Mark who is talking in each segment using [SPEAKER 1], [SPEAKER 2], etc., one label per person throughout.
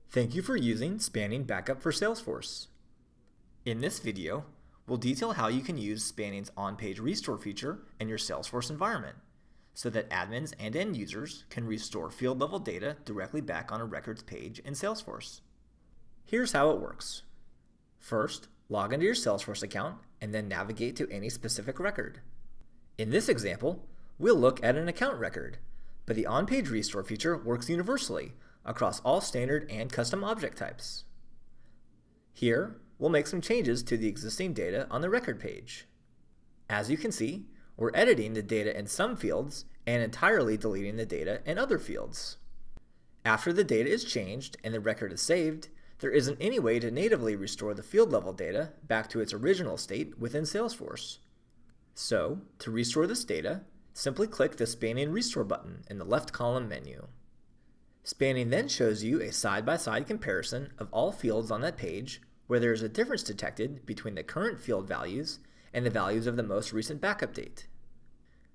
[SPEAKER 1] Thank you for using Spanning Backup for Salesforce. In this video, we'll detail how you can use Spanning's on-page restore feature in your Salesforce environment so that admins and end users can restore field-level data directly back on a records page in Salesforce. Here's how it works. First, log into your Salesforce account and then navigate to any specific record. In this example, we'll look at an account record, but the on-page restore feature works universally across all standard and custom object types. Here, we'll make some changes to the existing data on the record page. As you can see, we're editing the data in some fields and entirely deleting the data in other fields. After the data is changed and the record is saved, there isn't any way to natively restore the field level data back to its original state within Salesforce. So, to restore this data, simply click the Spanning Restore button in the left column menu. Spanning then shows you a side-by-side comparison of all fields on that page where there is a difference detected between the current field values and the values of the most recent backup date.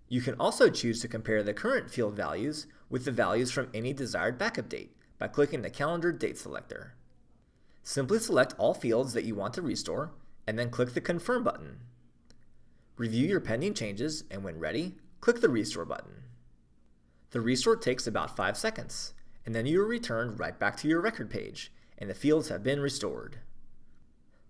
[SPEAKER 1] You can also choose to compare the current field values with the values from any desired backup date by clicking the Calendar Date selector. Simply select all fields that you want to restore and then click the Confirm button. Review your pending changes and when ready, click the Restore button. The restore takes about 5 seconds, and then you are returned right back to your record page, and the fields have been restored.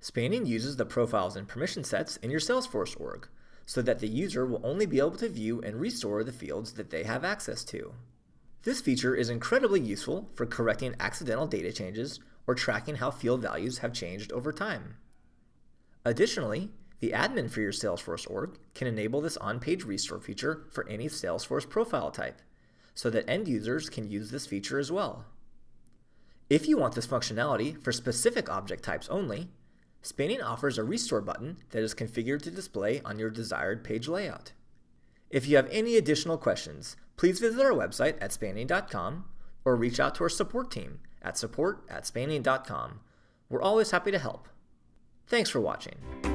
[SPEAKER 1] Spanning uses the profiles and permission sets in your Salesforce org, so that the user will only be able to view and restore the fields that they have access to. This feature is incredibly useful for correcting accidental data changes or tracking how field values have changed over time. Additionally, the admin for your Salesforce org can enable this on-page restore feature for any Salesforce profile type, so that end users can use this feature as well. If you want this functionality for specific object types only, Spanning offers a restore button that is configured to display on your desired page layout. If you have any additional questions, please visit our website at spanning.com or reach out to our support team at support@spanning.com. We're always happy to help. Thanks for watching.